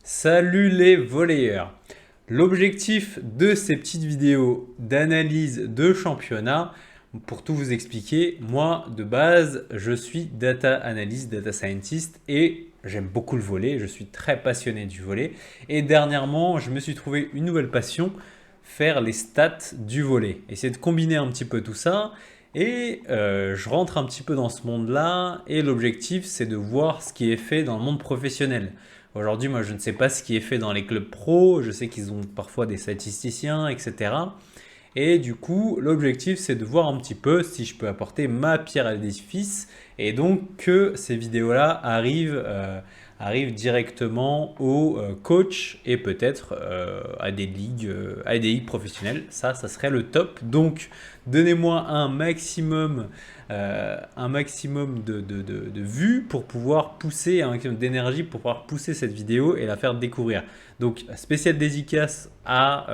Salut les volleyeurs! L'objectif de ces petites vidéos d'analyse de championnat, pour tout vous expliquer, moi de base je suis data analyst, data scientist et j'aime beaucoup le volley, je suis très passionné du volley et dernièrement je me suis trouvé une nouvelle passion, faire les stats du volley, essayer de combiner un petit peu tout ça et je rentre un petit peu dans ce monde-là et l'objectif c'est de voir ce qui est fait dans le monde professionnel. Aujourd'hui, moi, je ne sais pas ce qui est fait dans les clubs pro. Je sais qu'ils ont parfois des statisticiens, etc. Et du coup, l'objectif, c'est de voir un petit peu si je peux apporter ma pierre à l'édifice. Et donc, que ces vidéos-là arrivent directement aux coachs et peut-être à des ligues professionnelles. Ça serait le top. Donc, donnez-moi un maximum de vues pour pouvoir pousser, un maximum d'énergie pour pouvoir pousser cette vidéo et la faire découvrir. Donc, spécial dédicace à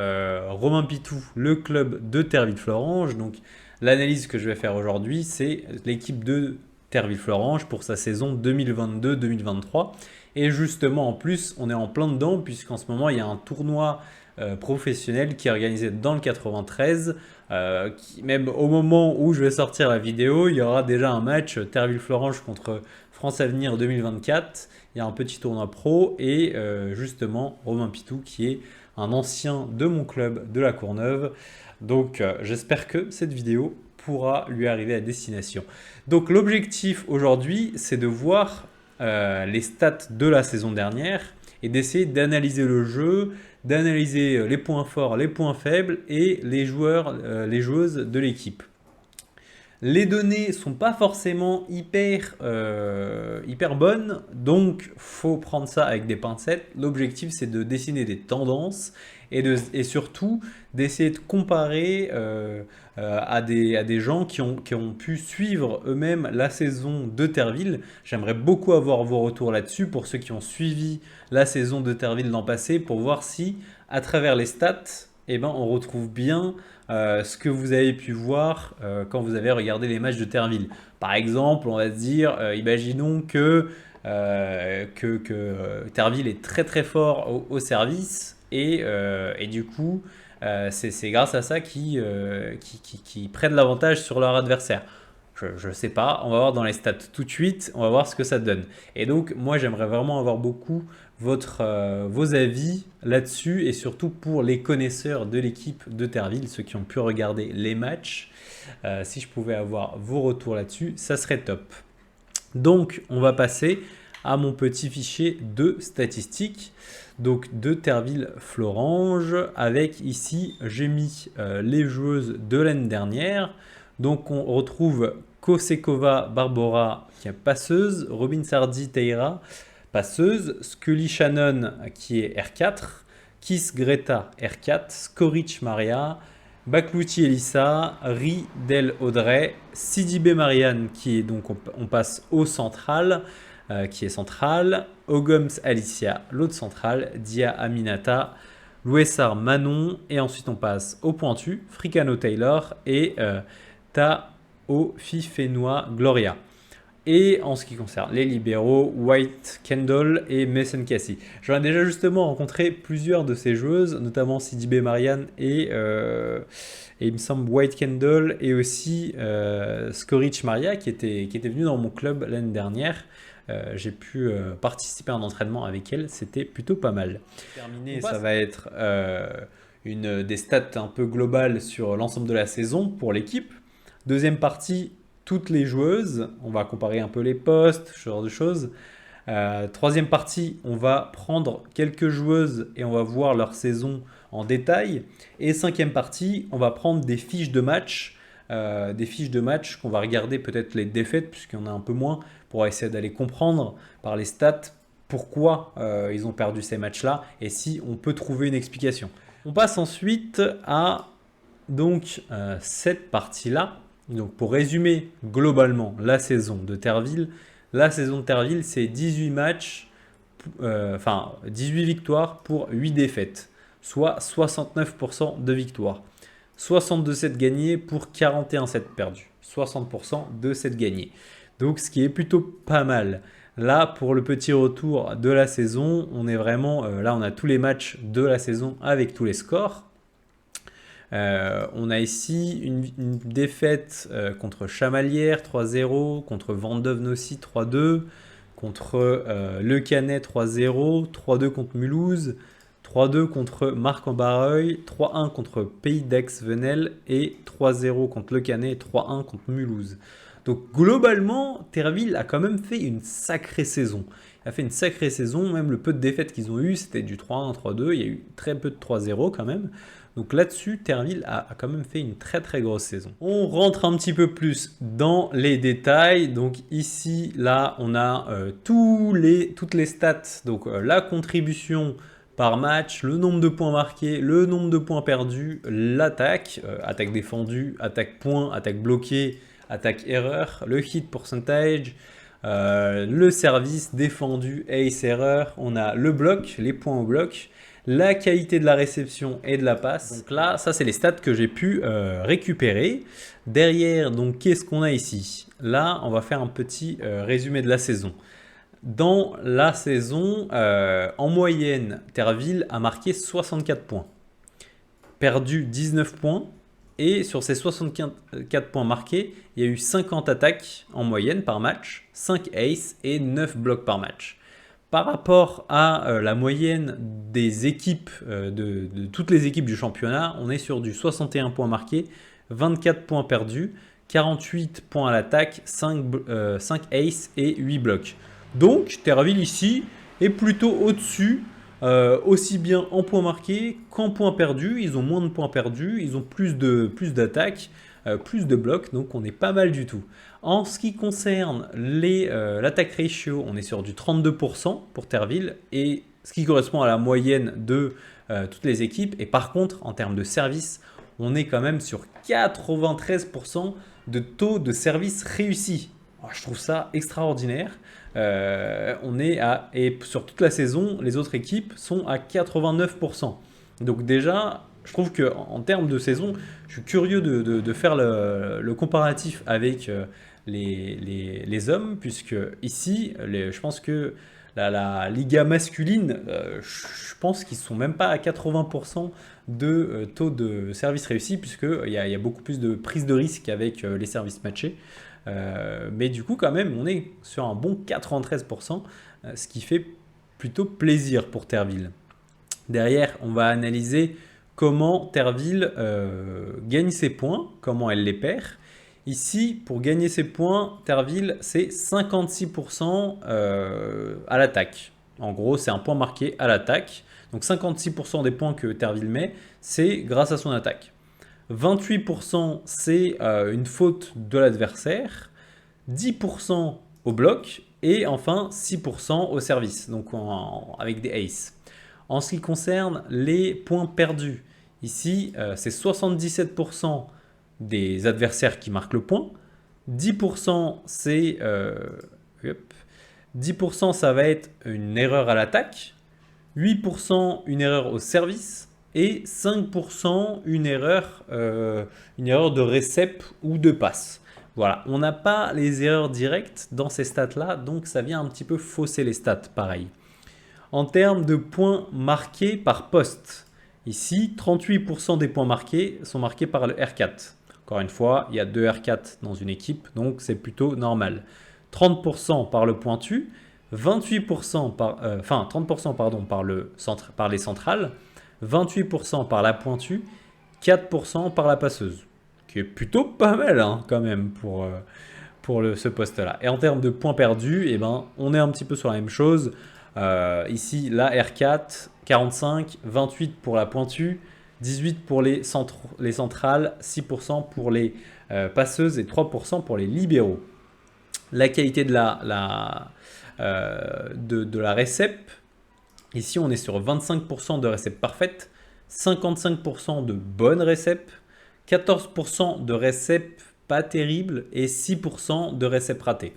Romain Pitou, le club de Terville-Florange. Donc, l'analyse que je vais faire aujourd'hui, c'est l'équipe de Terville-Florange pour sa saison 2022-2023. Et justement, en plus, on est en plein dedans, puisqu'en ce moment, il y a un tournoi professionnel qui est organisé dans le 93. Même au moment où je vais sortir la vidéo, il y aura déjà un match Terville-Florange contre France Avenir 2024. Il y a un petit tournoi pro et justement Romain Pitou qui est un ancien de mon club de la Courneuve. Donc j'espère que cette vidéo pourra lui arriver à destination. Donc l'objectif aujourd'hui, c'est de voir les stats de la saison dernière et d'essayer d'analyser le jeu, d'analyser les points forts, les points faibles et les joueurs, les joueuses de l'équipe. Les données ne sont pas forcément hyper bonnes, donc faut prendre ça avec des pincettes. L'objectif, c'est de dessiner des tendances et surtout d'essayer de comparer à des gens qui ont pu suivre eux-mêmes la saison de Terville. J'aimerais beaucoup avoir vos retours là-dessus pour ceux qui ont suivi la saison de Terville l'an passé pour voir si, à travers les stats, eh ben, on retrouve bien ce que vous avez pu voir quand vous avez regardé les matchs de Terville. Par exemple, on va se dire, imaginons que Terville est très très fort au service et du coup, c'est grâce à ça qui prennent l'avantage sur leur adversaire. Je ne sais pas, on va voir dans les stats tout de suite, on va voir ce que ça donne. Et donc, moi, j'aimerais vraiment avoir beaucoup vos avis là-dessus et surtout pour les connaisseurs de l'équipe de Terville, ceux qui ont pu regarder les matchs. Si je pouvais avoir vos retours là-dessus, ça serait top. Donc, on va passer à mon petit fichier de statistiques. Donc, de Terville-Florange, avec ici, j'ai mis les joueuses de l'année dernière. Donc, on retrouve Kosekova Barbora qui est passeuse, Robin Sardi Teira passeuse, Scully Shannon qui est R4, Kiss Greta R4, Skoric Maria, Baklouti Elissa, Ri Del Audrey, Sidibé Marianne qui est donc on passe au central qui est central, Ogums Alicia l'autre central, Dia Aminata, Louessar Manon et ensuite on passe au pointu, Fricano Taylor et Tao Fifenois Gloria. Et en ce qui concerne les libéraux, White Kendall et Mason Cassie. J'en ai déjà justement rencontré plusieurs de ces joueuses, notamment Sidibé Marianne et il me semble White Kendall et aussi Skoric Maria qui était venue dans mon club l'année dernière. J'ai pu participer à un entraînement avec elle, c'était plutôt pas mal. Terminé, ça va être des stats un peu globales sur l'ensemble de la saison pour l'équipe. Deuxième partie, toutes les joueuses, on va comparer un peu les postes, ce genre de choses. Troisième partie, on va prendre quelques joueuses et on va voir leur saison en détail. Et cinquième partie, on va prendre des fiches de match, qu'on va regarder peut-être les défaites, puisqu'il y en a un peu moins, pour essayer d'aller comprendre par les stats pourquoi ils ont perdu ces matchs-là et si on peut trouver une explication. On passe ensuite à donc cette partie-là. Donc pour résumer globalement la saison de Terville, c'est 18 matchs, 18 victoires pour 8 défaites, soit 69% de victoires. 62 sets gagnés pour 41 sets perdus, 60% de sets gagnés. Donc ce qui est plutôt pas mal. Là, pour le petit retour de la saison, on est vraiment, là on a tous les matchs de la saison avec tous les scores. On a ici une défaite contre Chamalières 3-0, contre Vandevenossy 3-2, contre Le Canet 3-0, 3-2 contre Mulhouse, 3-2 contre Marc-en-Barreuil, 3-1 contre Pays d'Aix-Venelle et 3-0 contre Le Canet et 3-1 contre Mulhouse. Donc globalement, Terville a quand même fait une sacrée saison. Il a fait une sacrée saison, même le peu de défaites qu'ils ont eu, c'était du 3-1, 3-2, il y a eu très peu de 3-0 quand même. Donc là-dessus, Terville a quand même fait une très très grosse saison. On rentre un petit peu plus dans les détails. Donc ici, là, on a toutes les stats. Donc la contribution par match, le nombre de points marqués, le nombre de points perdus, l'attaque, attaque défendue, attaque point, attaque bloquée, attaque erreur, le hit percentage, le service défendu, ace erreur. On a le bloc, les points au bloc, la qualité de la réception et de la passe. Donc là, ça c'est les stats que j'ai pu récupérer. Derrière, donc qu'est-ce qu'on a ici? Là, on va faire un petit résumé de la saison. Dans la saison, en moyenne, Terville a marqué 64 points, perdu 19 points. Et sur ces 64 points marqués, il y a eu 50 attaques en moyenne par match, 5 aces et 9 blocs par match. Par rapport à la moyenne des équipes, de toutes les équipes du championnat, on est sur du 61 points marqués, 24 points perdus, 48 points à l'attaque, 5 aces et 8 blocs. Donc Terville ici est plutôt au-dessus, aussi bien en points marqués qu'en points perdus. Ils ont moins de points perdus, ils ont plus d'attaques, plus de blocs, donc on est pas mal du tout. En ce qui concerne l'attaque ratio, on est sur du 32% pour Terville, et ce qui correspond à la moyenne de toutes les équipes. Et par contre, en termes de service, on est quand même sur 93% de taux de service réussi. Je trouve ça extraordinaire. Et sur toute la saison, les autres équipes sont à 89%. Donc déjà, je trouve qu'en termes de saison, je suis curieux de faire le comparatif avec les hommes, puisque ici, je pense que la Liga masculine, je pense qu'ils ne sont même pas à 80% de taux de service réussi, puisqu'il y a beaucoup plus de prise de risque avec les services matchés. Mais du coup, quand même, on est sur un bon 93%, ce qui fait plutôt plaisir pour Terville. Derrière, on va analyser comment Terville gagne ses points, comment elle les perd. Ici, pour gagner ses points, Terville, c'est 56% à l'attaque. En gros, c'est un point marqué à l'attaque. Donc 56% des points que Terville met, c'est grâce à son attaque. 28% c'est une faute de l'adversaire, 10% au bloc et enfin 6% au service, donc avec des aces. En ce qui concerne les points perdus, ici c'est 77% des adversaires qui marquent le point, 10% c'est 10% ça va être une erreur à l'attaque, 8% une erreur au service, et 5% une erreur de récep ou de passe. Voilà, on n'a pas les erreurs directes dans ces stats-là, donc ça vient un petit peu fausser les stats, pareil. En termes de points marqués par poste, ici, 38% des points marqués sont marqués par le R4. Encore une fois, il y a 2 R4 dans une équipe, donc c'est plutôt normal. 30% par le pointu, 28% par, 30% pardon, par les centrales, 28% par la pointue, 4% par la passeuse. Qui est plutôt pas mal hein, quand même pour ce poste-là. Et en termes de points perdus, eh ben, on est un petit peu sur la même chose. Ici, la R4, 45, 28 pour la pointue, 18 pour les centrales, 6% pour les passeuses et 3% pour les libéraux. La qualité de la récep, ici on est sur 25% de récep parfaite, 55% de bonne récep, 14% de récep pas terrible et 6% de récep raté.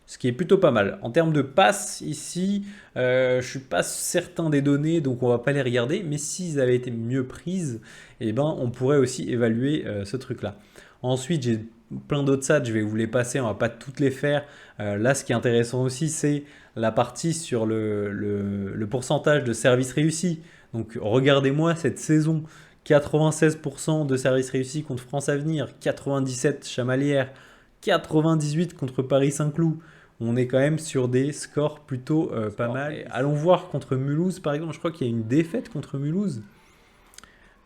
Ce qui est plutôt pas mal. En termes de passes, ici, je ne suis pas certain des données, donc on ne va pas les regarder. Mais s'ils avaient été mieux prises, eh ben, on pourrait aussi évaluer ce truc-là. Ensuite, j'ai plein d'autres stats, je vais vous les passer, on va pas toutes les faire. Là, ce qui est intéressant aussi, c'est la partie sur le pourcentage de services réussis. Donc regardez-moi cette saison, 96% de services réussis contre France Avenir, 97 Chamalières, 98 contre Paris Saint-Cloud. On est quand même sur des scores plutôt pas mal. Et allons voir contre Mulhouse par exemple, je crois qu'il y a une défaite contre Mulhouse.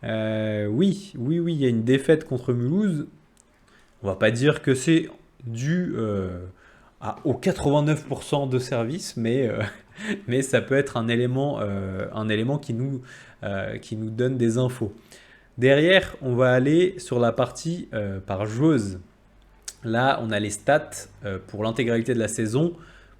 Oui, il y a une défaite contre Mulhouse. On va pas dire que c'est dû aux 89% de service, mais ça peut être un élément qui nous donne des infos. Derrière, on va aller sur la partie par joueuse. Là, on a les stats pour l'intégralité de la saison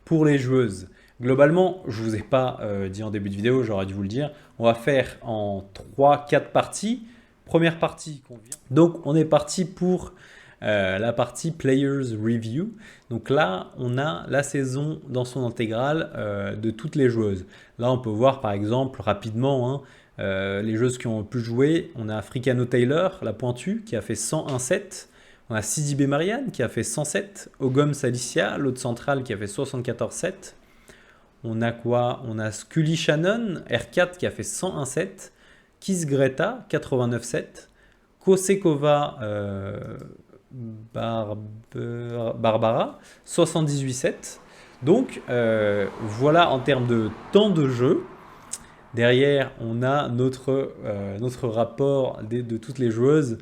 pour les joueuses. Globalement, je ne vous ai pas dit en début de vidéo, j'aurais dû vous le dire. On va faire en 3-4 parties. Première partie qu'on vient. Donc, on est parti pour la partie Players Review. Donc là, on a la saison dans son intégrale de toutes les joueuses. Là, on peut voir par exemple rapidement les joueuses qui ont le plus joué. On a Africano Taylor, la pointue, qui a fait 101-7. On a Sidibé Marianne qui a fait 107. Ogoms Alicia, l'autre centrale, qui a fait 74-7. On a quoi? On a Scully Shannon, R4, qui a fait 101-7. Kiss Greta, 89-7. Kosekova Barbara, 78-7. Donc voilà en termes de temps de jeu. Derrière, on a notre rapport de toutes les joueuses.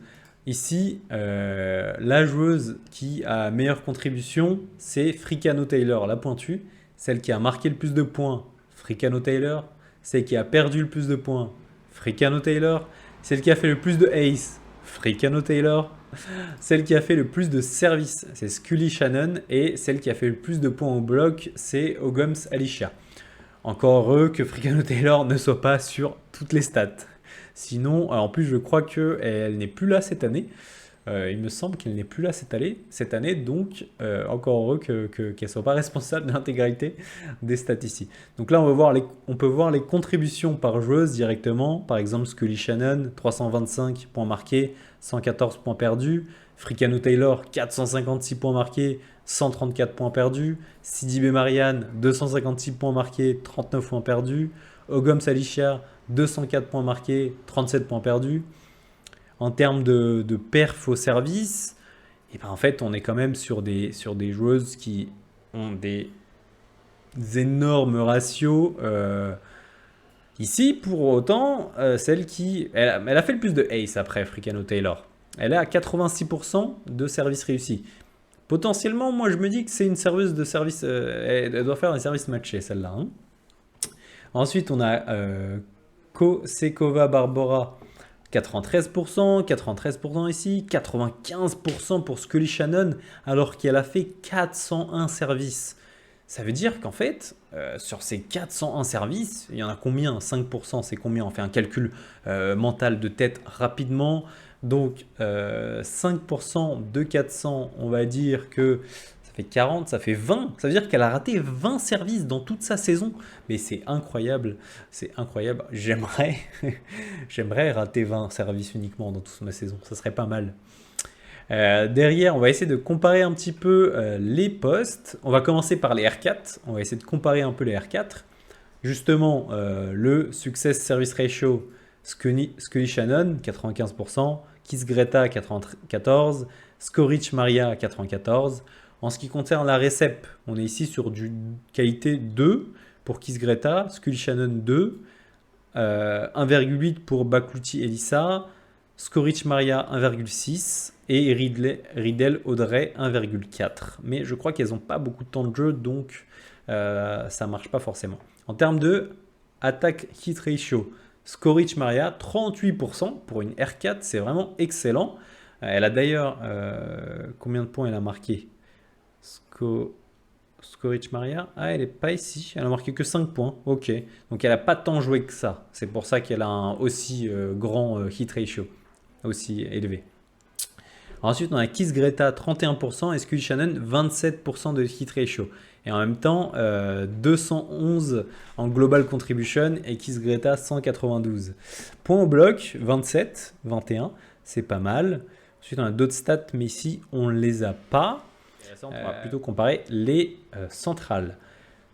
Ici, la joueuse qui a meilleure contribution, c'est Fricano Taylor, la pointue. Celle qui a marqué le plus de points, Fricano Taylor. Celle qui a perdu le plus de points, Fricano Taylor. Celle qui a fait le plus de ace, Fricano Taylor. Celle qui a fait le plus de services, c'est Scully Shannon. Et celle qui a fait le plus de points au bloc, c'est Ogoms Alicia. Encore heureux que Fricano Taylor ne soit pas sur toutes les stats. Sinon, en plus, je crois qu'elle n'est plus là cette année. Il me semble qu'elle n'est plus là cette année. Donc, encore heureux qu'elle ne soit pas responsable de l'intégralité des stats ici. Donc là, on peut voir les contributions par joueuse directement. Par exemple, Scully Shannon, 325 points marqués, 114 points perdus. Fricano Taylor, 456 points marqués, 134 points perdus. Sidibé Marianne, 256 points marqués, 39 points perdus. Ogoms Alicia, 204 points marqués, 37 points perdus. En termes de perf au service, et ben en fait, on est quand même sur des joueuses qui ont des énormes ratios. Ici, pour autant, celle qui... Elle a fait le plus de ace après Africano Taylor. Elle est à 86% de service réussi. Potentiellement, moi, je me dis que c'est une serveuse de service... elle doit faire un service matché, celle-là. Hein. Ensuite, on a Kosekova Barbara, 93% ici, 95% pour Scully Shannon, alors qu'elle a fait 401 services. Ça veut dire qu'en fait, sur ces 401 services, il y en a combien? 5%, c'est combien? On fait un calcul mental de tête rapidement. Donc 5% de 400, on va dire que ça fait 40, ça fait 20. Ça veut dire qu'elle a raté 20 services dans toute sa saison. Mais c'est incroyable, c'est incroyable. J'aimerais rater 20 services uniquement dans toute ma saison, ça serait pas mal. Derrière, on va essayer de comparer un petit peu les postes. On va commencer par les R4. On va essayer de comparer un peu les R4. Justement, le Success Service Ratio, Scully Shannon, 95%. Kiss Greta, 94%. Skorich Maria, 94%. En ce qui concerne la récep, on est ici sur du qualité 2 pour Kiss Greta, Scully Shannon 2, 1,8 pour Baklouti Elissa, Skorich Maria 1,6 et Riddle Audrey 1,4. Mais je crois qu'elles n'ont pas beaucoup de temps de jeu, donc ça ne marche pas forcément. En termes de attaque hit ratio, Skorich Maria 38% pour une R4, c'est vraiment excellent. Elle a d'ailleurs combien de points elle a marqué? Skorich Maria, elle n'est pas ici, elle a marqué que 5 points, ok, donc elle n'a pas tant joué que ça, c'est pour ça qu'elle a un aussi grand hit ratio, aussi élevé. Ensuite on a Kiss Greta 31% et Scully Shannon 27% de hit ratio, et en même temps 211 en global contribution et Kiss Greta 192. Points au bloc 27, 21, c'est pas mal. Ensuite, on a d'autres stats, mais ici, on ne les a pas. On va plutôt comparer les centrales.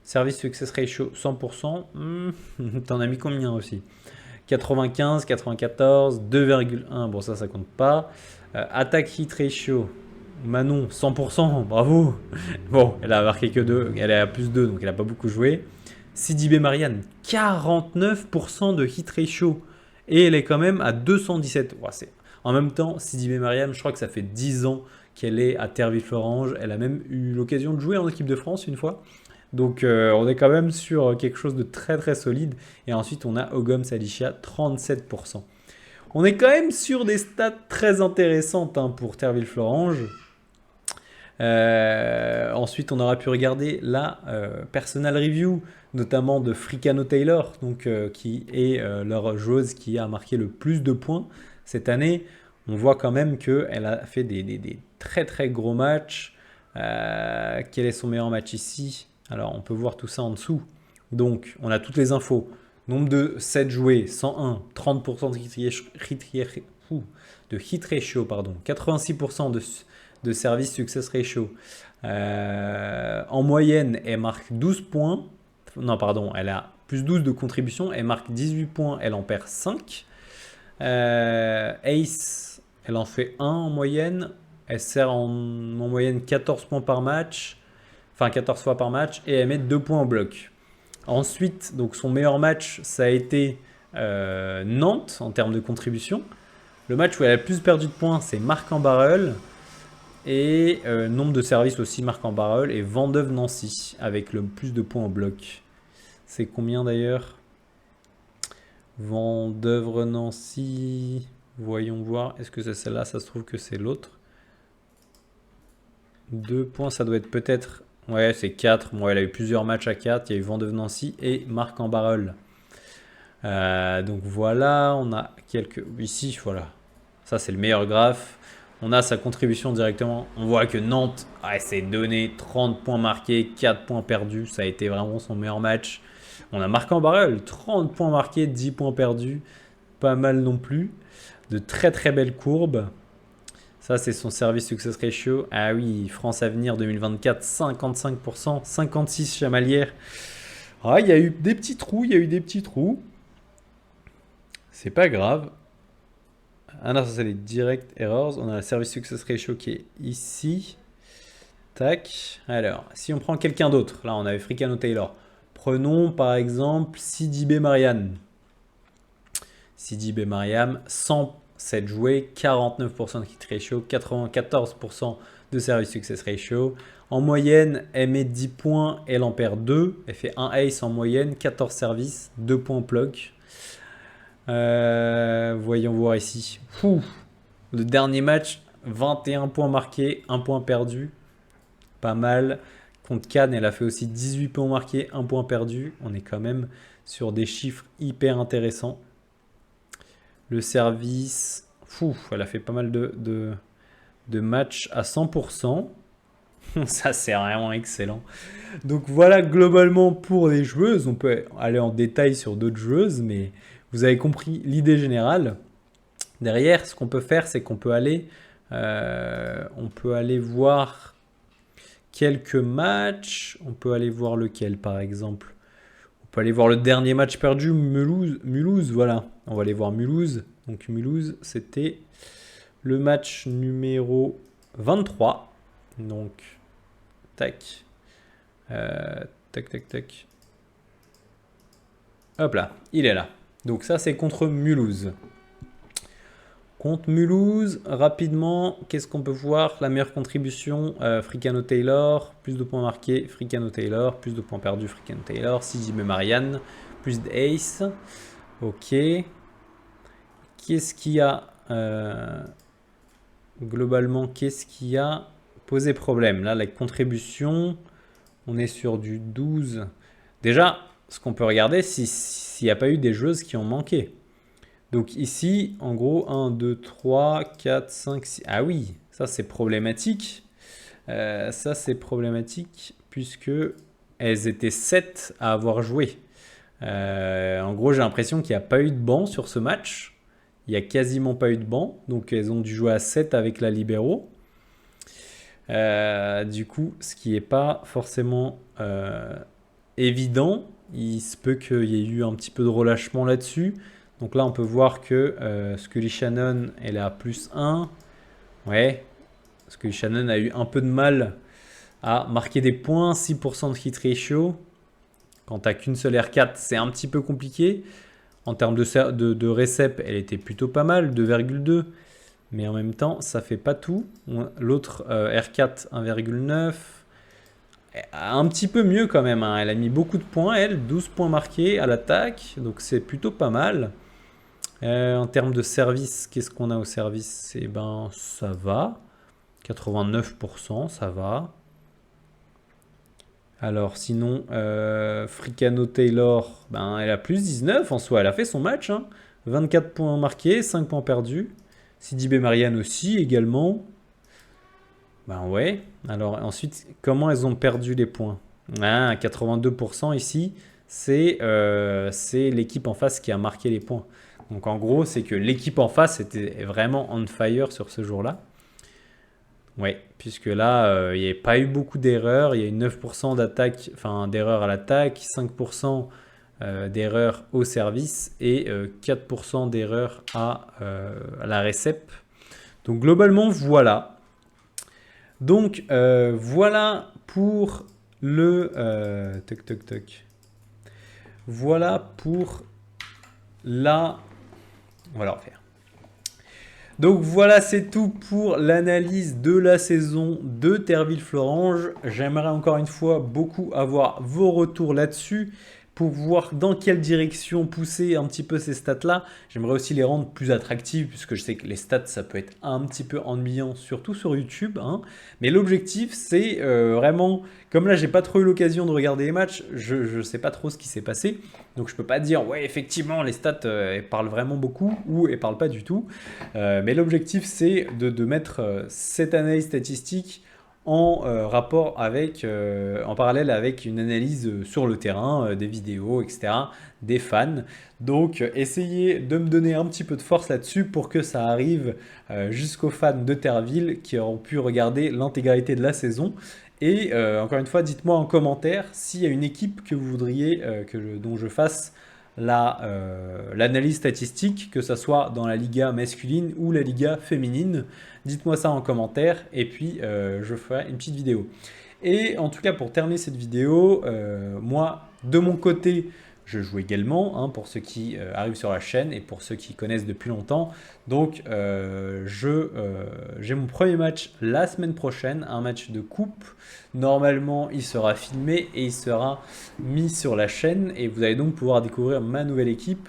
Service Success Ratio 100%. T'en as mis combien aussi? 95, 94, 2,1. Bon, ça compte pas. Attack Hit Ratio. Manon, 100%. Bravo. Bon, elle a marqué que 2. Elle est à plus 2, donc elle n'a pas beaucoup joué. CDB Marianne, 49% de hit ratio. Et elle est quand même à 217. Ouais, en même temps, CDB Marianne, je crois que ça fait 10 ans qu'elle est à Terville-Florange. Elle a même eu l'occasion de jouer en équipe de France une fois. Donc on est quand même sur quelque chose de très très solide. Et ensuite on a Ogom Salicia, 37%. On est quand même sur des stats très intéressantes pour Terville-Florange. Ensuite on aura pu regarder la personal review, notamment de Fricano Taylor, donc, qui est leur joueuse qui a marqué le plus de points cette année. On voit quand même qu'elle a fait des très très gros matchs. Quel est son meilleur match ici? Alors, on peut voir tout ça en dessous. Donc, on a toutes les infos. Nombre de sets joués, 101, 30% de hit ratio, pardon, 86% de service success ratio. En moyenne, elle marque 12 points. Non, pardon, elle a plus 12 de contribution. Elle marque 18 points, elle en perd 5. Ace, elle en fait 1 en moyenne. Elle sert en moyenne 14 points par match. Enfin 14 fois par match, et elle met 2 points en bloc. Ensuite, donc son meilleur match, ça a été Nantes en termes de contribution. Le match où elle a le plus perdu de points, c'est Marc en Barreul. Et nombre de services aussi, Marc en Barreul. Et Vendeuve-Nancy, avec le plus de points en bloc. C'est combien d'ailleurs? Vendeuve-Nancy. Voyons voir. Est-ce que c'est celle-là? Ça se trouve que c'est l'autre. 2 points, ça doit être peut-être... Ouais, c'est 4. Bon, elle a eu plusieurs matchs à 4. Il y a eu Vendeuve-Nancy et Marc en Barreul. Donc voilà, on a quelques... Ici, voilà. Ça, c'est le meilleur graphe. On a sa contribution directement. On voit que Nantes, s'est donné 30 points marqués, 4 points perdus. Ça a été vraiment son meilleur match. On a Marc en Barreul, 30 points marqués, 10 points perdus. Pas mal non plus. De très très belles courbes. Ça, c'est son service success ratio. Ah oui, France Avenir 2024, 55%, 56 Chamalières. Ah, il y a eu des petits trous, C'est pas grave. Ah non, ça, c'est les direct errors. On a le service success ratio qui est ici. Tac. Alors, si on prend quelqu'un d'autre, là, on avait Fricano Taylor. Prenons par exemple CDB Marianne. CDB Marianne, 107 joués, 49% de hit ratio, 94% de service success ratio. En moyenne, elle met 10 points, elle en perd 2. Elle fait 1 ace en moyenne, 14 services, 2 points bloc. Voyons voir ici. Le dernier match, 21 points marqués, 1 point perdu. Pas mal. Contre Cannes, elle a fait aussi 18 points marqués, 1 point perdu. On est quand même sur des chiffres hyper intéressants. Le service, elle a fait pas mal de matchs à 100%. Ça, c'est vraiment excellent. Donc voilà globalement pour les joueuses. On peut aller en détail sur d'autres joueuses, mais vous avez compris l'idée générale. Derrière, ce qu'on peut faire, c'est qu'on peut aller voir quelques matchs. On peut aller voir lequel, par exemple? On peut aller voir le dernier match perdu, Mulhouse, voilà. On va aller voir Mulhouse. Donc Mulhouse, c'était le match numéro 23. Donc, tac. Tac. Hop là, il est là. Donc ça, c'est contre Mulhouse. Contre Mulhouse, rapidement, qu'est-ce qu'on peut voir? La meilleure contribution, Fricano Taylor, plus de points marqués, Fricano Taylor, plus de points perdus, Fricano Taylor, CDB Marianne, plus d'Ace. Ok. Qu'est-ce qu'il y a globalement, qu'est-ce qui a posé problème? Là, la contribution, on est sur du 12. Déjà, ce qu'on peut regarder, s'il n'y a pas eu des joueuses qui ont manqué. Donc ici, en gros, 1, 2, 3, 4, 5, 6. Ah oui, ça c'est problématique. Ça c'est problématique puisque elles étaient 7 à avoir joué. En gros, j'ai l'impression qu'il n'y a pas eu de banc sur ce match. il n'y a quasiment pas eu de banc. Donc elles ont dû jouer à 7 avec la libéro. Du coup, ce qui n'est pas forcément évident. Il se peut qu'il y ait eu un petit peu de relâchement là-dessus. Donc là, on peut voir que Scully Shannon, elle est à +1. Ouais, Scully Shannon a eu un peu de mal à marquer des points. 6% de hit ratio. Quand tu n'as qu'une seule R4, c'est un petit peu compliqué. En termes de récep, elle était plutôt pas mal, 2,2. Mais en même temps, ça fait pas tout. L'autre R4, 1,9. Un petit peu mieux quand même, hein. Elle a mis beaucoup de points, elle, 12 points marqués à l'attaque, donc c'est plutôt pas mal. En termes de service, qu'est-ce qu'on a au service? Eh ben, ça va. 89%, ça va. Alors sinon, Fricano Taylor, ben, elle a +19 en soi, elle a fait son match, hein. 24 points marqués, 5 points perdus. Sidibé Marianne aussi également. Ben ouais. Alors ensuite, comment elles ont perdu les points? 82% ici, c'est l'équipe en face qui a marqué les points. Donc en gros, c'est que l'équipe en face était vraiment on fire sur ce jour-là. Ouais, puisque là, il n'y a pas eu beaucoup d'erreurs. Il y a eu 9% d'attaque, enfin d'erreurs à l'attaque, 5% d'erreurs au service et 4% d'erreurs à la récep. Donc globalement, voilà. Donc voilà pour le toc toc toc. Voilà pour la. On va la refaire. Donc voilà, c'est tout pour l'analyse de la saison de Terville-Florange. J'aimerais encore une fois beaucoup avoir vos retours là-dessus pour voir dans quelle direction pousser un petit peu ces stats-là. J'aimerais aussi les rendre plus attractives puisque je sais que les stats, ça peut être un petit peu ennuyant, surtout sur YouTube, hein. Mais l'objectif, c'est vraiment, comme là, j'ai pas trop eu l'occasion de regarder les matchs, je sais pas trop ce qui s'est passé. Donc je peux pas dire, ouais, effectivement, les stats, elles parlent vraiment beaucoup ou elles parlent pas du tout. Mais l'objectif, c'est de mettre cette analyse statistique en rapport avec, en parallèle avec une analyse sur le terrain, des vidéos, etc., des fans. Donc, essayez de me donner un petit peu de force là-dessus pour que ça arrive jusqu'aux fans de Terville qui auront pu regarder l'intégralité de la saison. Et encore une fois, dites-moi en commentaire s'il y a une équipe que vous voudriez dont je fasse l'analyse statistique, que ce soit dans la Liga masculine ou la Liga féminine. Dites-moi ça en commentaire et puis je ferai une petite vidéo. Et en tout cas, pour terminer cette vidéo, moi, de mon côté, je joue également, hein, pour ceux qui arrivent sur la chaîne et pour ceux qui connaissent depuis longtemps. Donc, j'ai mon premier match la semaine prochaine, un match de coupe. Normalement, il sera filmé et il sera mis sur la chaîne. Et vous allez donc pouvoir découvrir ma nouvelle équipe.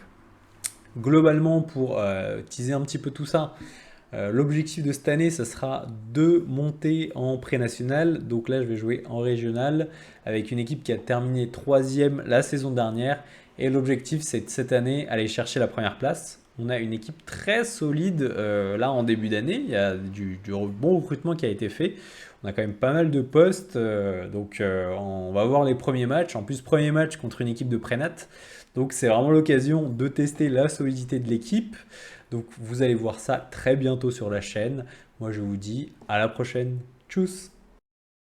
Globalement, pour teaser un petit peu tout ça, l'objectif de cette année, ça sera de monter en pré-national. Donc là, je vais jouer en régional avec une équipe qui a terminé 3e la saison dernière. Et l'objectif, c'est de cette année aller chercher la première place. On a une équipe très solide là en début d'année. Il y a du bon recrutement qui a été fait. On a quand même pas mal de postes. Donc on va voir les premiers matchs. En plus, premier match contre une équipe de prénat. Donc c'est vraiment l'occasion de tester la solidité de l'équipe. Donc vous allez voir ça très bientôt sur la chaîne. Moi je vous dis à la prochaine. Tchuss!